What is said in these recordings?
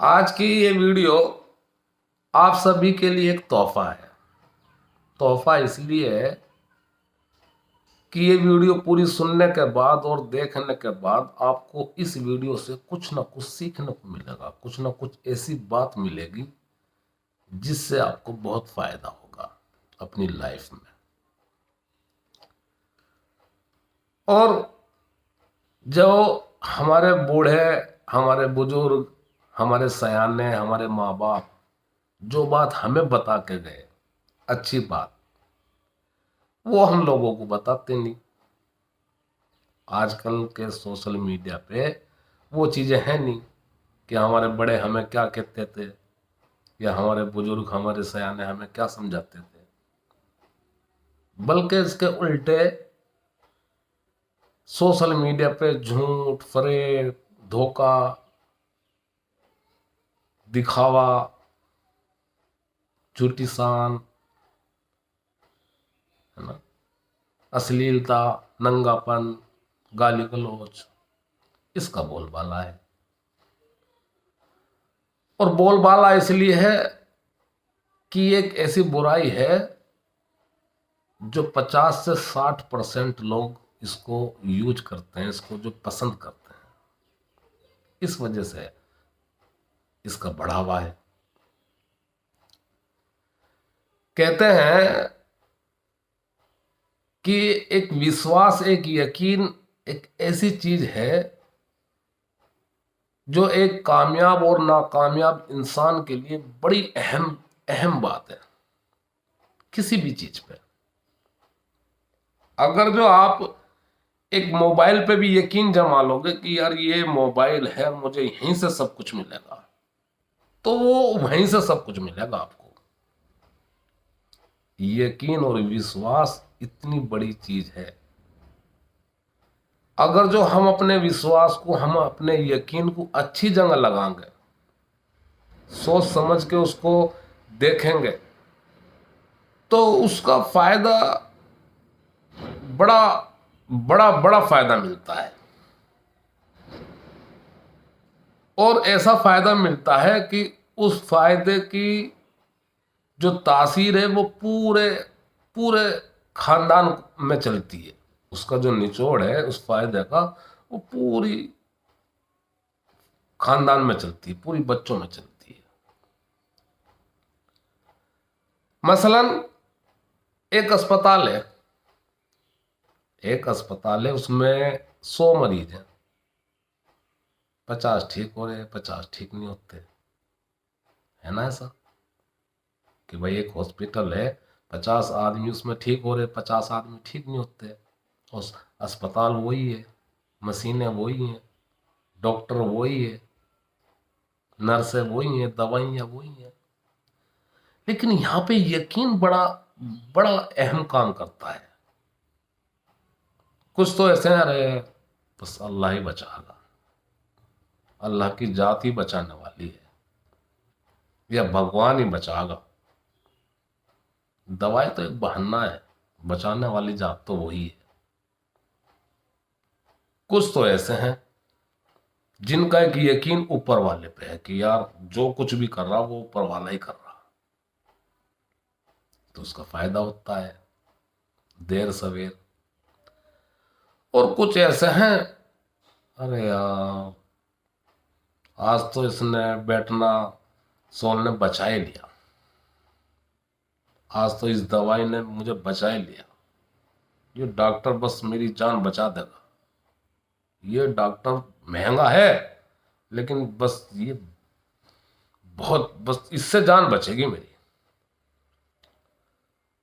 आज की ये वीडियो आप सभी के लिए एक तोहफा है। तोहफा इसलिए है कि ये वीडियो पूरी सुनने के बाद और देखने के बाद आपको इस वीडियो से कुछ ना कुछ सीखने को मिलेगा, कुछ ना कुछ ऐसी बात मिलेगी जिससे आपको बहुत फायदा होगा अपनी लाइफ में। और जो हमारे बूढ़े, हमारे बुजुर्ग, हमारे सयाने, हमारे माँ बाप जो बात हमें बता के गए, अच्छी बात, वो हम लोगों को बताते नहीं। आजकल के सोशल मीडिया पे वो चीज़ें हैं नहीं कि हमारे बड़े हमें क्या कहते थे या हमारे बुजुर्ग, हमारे सयाने हमें क्या समझाते थे, बल्कि इसके उल्टे सोशल मीडिया पे झूठ, फरेब, धोखा, दिखावा, झूठी शान, है ना, अश्लीलता, नंगापन, गाली गलौज, इसका बोलबाला है। और बोलबाला इसलिए है कि एक ऐसी बुराई है जो 50 से 60% लोग इसको यूज करते हैं, इसको जो पसंद करते हैं, इस वजह से इसका बढ़ावा है। कहते हैं कि एक विश्वास, एक यकीन एक ऐसी चीज है जो एक कामयाब और नाकामयाब इंसान के लिए बड़ी अहम अहम बात है। किसी भी चीज पे अगर जो आप एक मोबाइल पे भी यकीन जमा लोगे कि यार ये मोबाइल है, मुझे यहीं से सब कुछ मिलेगा, तो वो वहीं से सब कुछ मिलेगा आपको। यकीन और विश्वास इतनी बड़ी चीज है। अगर जो हम अपने विश्वास को, हम अपने यकीन को अच्छी जगह लगाएंगे, सोच समझ के उसको देखेंगे, तो उसका फायदा बड़ा बड़ा बड़ा फायदा मिलता है। और ऐसा फायदा मिलता है कि उस फायदे की जो तासीर है वो पूरे पूरे खानदान में चलती है। उसका जो निचोड़ है उस फायदे का, वो पूरी खानदान में चलती है, पूरी बच्चों में चलती है। मसलन एक अस्पताल है, उसमें 100 मरीज हैं, 50 ठीक हो रहे, 50 ठीक नहीं होते, है ना ऐसा? कि भाई एक हॉस्पिटल है, 50 आदमी उसमें ठीक हो रहे, 50 आदमी ठीक नहीं होते। उस अस्पताल वही है, मशीनें वही हैं, डॉक्टर वही है, नर्सें वही हैं, दवाइयाँ वही हैं, लेकिन यहाँ पे यकीन बड़ा बड़ा अहम काम करता है। कुछ तो ऐसे हैं, अरे बस अल्लाह ही बचाएगा, अल्लाह की जात ही बचाने वाली है, या भगवान ही बचाएगा। दवाई तो एक बहाना है, बचाने वाली जात तो वही है। कुछ तो ऐसे हैं जिनका एक यकीन ऊपर वाले पे है कि यार जो कुछ भी कर रहा वो ऊपर वाला ही कर रहा, तो उसका फायदा होता है देर सवेर। और कुछ ऐसे हैं, अरे यार आज तो इसने बैठना सोलने बचा ही लिया, आज तो इस दवाई ने मुझे बचा ही लिया, ये डॉक्टर बस मेरी जान बचा देगा, ये डॉक्टर महंगा है लेकिन बस ये बहुत, बस इससे जान बचेगी मेरी।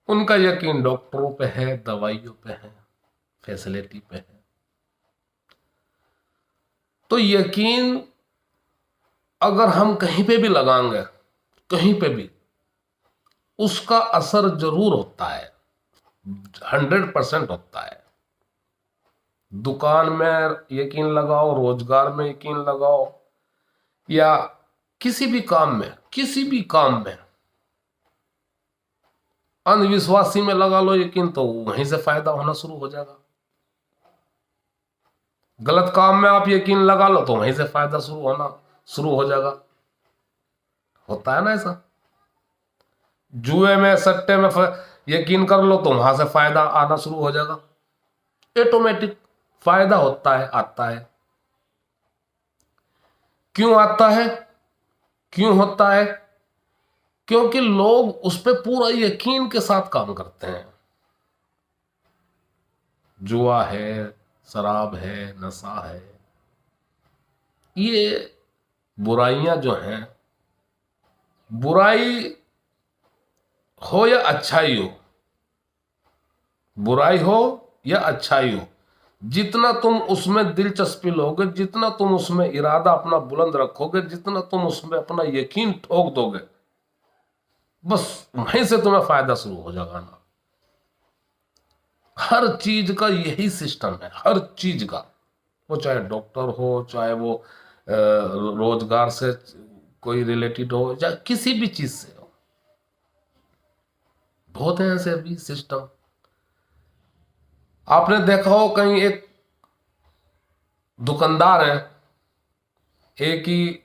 उनका यकीन डॉक्टरों पे है, दवाइयों पे है, फैसिलिटी पे है। तो यकीन अगर हम कहीं पे भी लगाएंगे, कहीं पे भी उसका असर जरूर होता है, 100% होता है। दुकान में यकीन लगाओ, रोजगार में यकीन लगाओ, या किसी भी काम में, किसी भी काम में अंधविश्वासी में लगा लो यकीन, तो वहीं से फायदा होना शुरू हो जाएगा। गलत काम में आप यकीन लगा लो तो वहीं से फायदा शुरू हो जाएगा। होता है ना ऐसा। जुए में, सट्टे में यकीन कर लो तो वहां से फायदा आना शुरू हो जाएगा, ऑटोमेटिक फायदा होता है, आता है। क्यों आता है, क्यों होता है? क्योंकि लोग उस पर पूरा यकीन के साथ काम करते हैं। जुआ है, शराब है, नशा है, ये बुराइयां जो हैं, बुराई हो या अच्छाई हो, बुराई हो या अच्छाई हो, जितना तुम उसमें दिलचस्पी लोगे, जितना तुम उसमें इरादा अपना बुलंद रखोगे, जितना तुम उसमें अपना यकीन ठोक दोगे, बस वहीं से तुम्हें फायदा शुरू हो जाएगा ना। हर चीज का यही सिस्टम है, हर चीज का, वो चाहे डॉक्टर हो, चाहे वो रोजगार से कोई रिलेटेड हो, चाहे किसी भी चीज से हो, बहुत है ऐसे भी सिस्टम। आपने देखा हो कहीं एक दुकानदार है, एक ही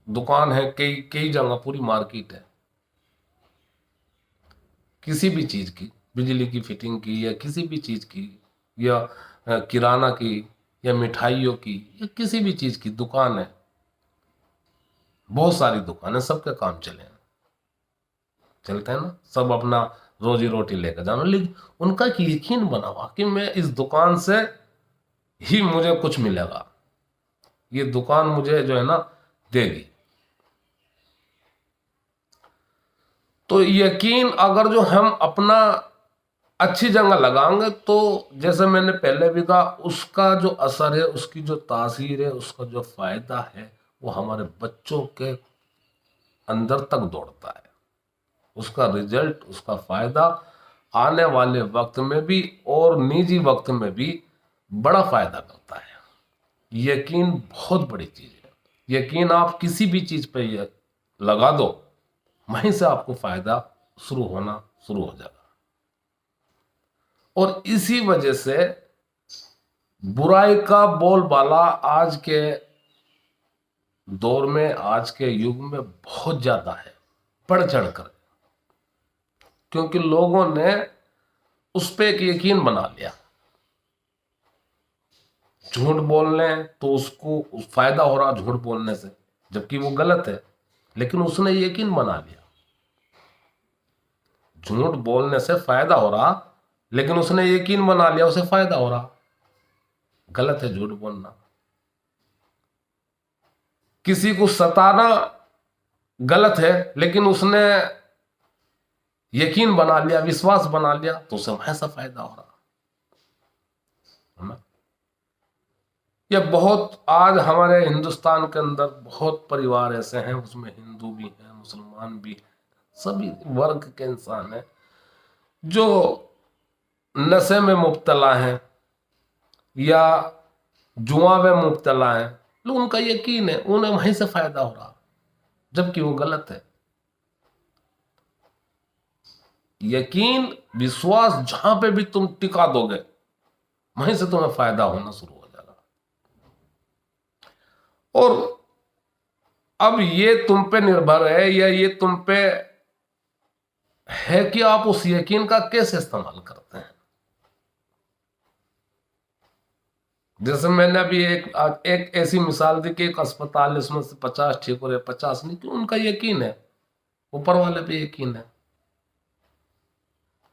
दुकान है, कई कई जगह पूरी मार्केट है किसी भी चीज की, बिजली की फिटिंग की या किसी भी चीज की, या किराना की, या मिठाइयों की, या किसी भी चीज की दुकान है, बहुत सारी दुकान है, सबके काम चलते हैं ना, सब अपना रोजी रोटी लेकर जाना, लेकिन उनका कि यकीन बना हुआ कि मैं इस दुकान से ही मुझे कुछ मिलेगा, ये दुकान मुझे जो है ना देगी। तो यकीन अगर जो हम अपना अच्छी जगह लगाएंगे तो जैसे मैंने पहले भी कहा, उसका जो असर है, उसकी जो तासीर है, उसका जो फायदा है, वो हमारे बच्चों के अंदर तक दौड़ता है। उसका रिजल्ट, उसका फायदा आने वाले वक्त में भी और निजी वक्त में भी बड़ा फायदा करता है। यकीन बहुत बड़ी चीज है। यकीन आप किसी भी चीज पे लगा दो, वहीं से आपको फायदा शुरू होना शुरू हो जाएगा। और इसी वजह से बुराई का बोलबाला आज के दौर में, आज के युग में बहुत ज्यादा है, बढ़ चढ़कर, क्योंकि लोगों ने उस पर एक यकीन बना लिया। झूठ बोलने तो उसको फायदा हो रहा झूठ बोलने से, जबकि वो गलत है, लेकिन उसने यकीन बना लिया झूठ बोलने से फायदा हो रहा, लेकिन उसने यकीन बना लिया उसे फायदा हो रहा। गलत है झूठ बोलना। किसी को सताना गलत है, लेकिन उसने यकीन बना लिया, विश्वास बना लिया, तो उसे वैसा फायदा हो रहा है ना। यह बहुत, आज हमारे हिंदुस्तान के अंदर बहुत परिवार ऐसे हैं, उसमें हिंदू भी हैं, मुसलमान भी हैं, सभी वर्ग के इंसान हैं, जो नशे में मुब्तला हैं या जुआ में मुब्तला हैं। लोग, उनका यकीन है उन्हें वहीं से फायदा हो रहा, जबकि वो गलत है। यकीन, विश्वास जहां पे भी तुम टिका दोगे, वहीं से तुम्हें फायदा होना शुरू हो जाएगा। और अब ये तुम पे निर्भर है, या ये तुम पे है कि आप उस यकीन का कैसे इस्तेमाल करते हैं। जैसे मैंने अभी एक ऐसी मिसाल दी कि एक अस्पताल है, उसमें से 50 ठीक हो रहे, 50 नहीं, क्यों? उनका यकीन है, ऊपर वाले पे यकीन है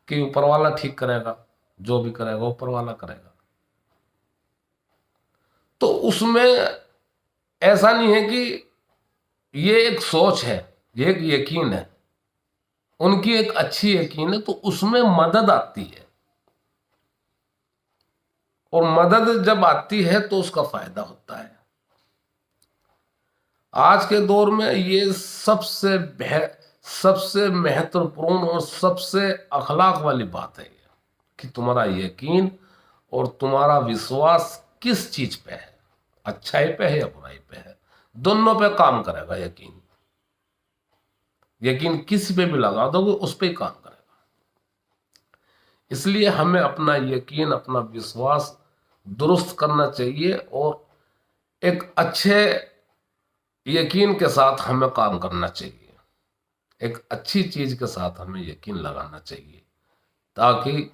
कि ऊपर वाला ठीक करेगा, जो भी करेगा ऊपर वाला करेगा। तो उसमें ऐसा नहीं है कि ये एक सोच है, ये एक यकीन है, उनकी एक अच्छी यकीन है, तो उसमें मदद आती है, और मदद जब आती है तो उसका फायदा होता है। आज के दौर में ये सबसे महत्वपूर्ण और सबसे अखलाक वाली बात है कि तुम्हारा यकीन और तुम्हारा विश्वास किस चीज पे है, अच्छाई पे है या बुराई पे है, दोनों पे काम करेगा। यकीन किसी पे भी लगा दोगे, उस पे ही काम करेगा। इसलिए हमें अपना यकीन, अपना विश्वास दुरुस्त करना चाहिए, और एक अच्छे यकीन के साथ हमें काम करना चाहिए। एक अच्छी चीज के साथ हमें यकीन लगाना चाहिए, ताकि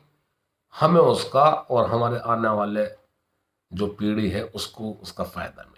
हमें उसका और हमारे आने वाले जो पीढ़ी है उसको उसका फायदा मिले।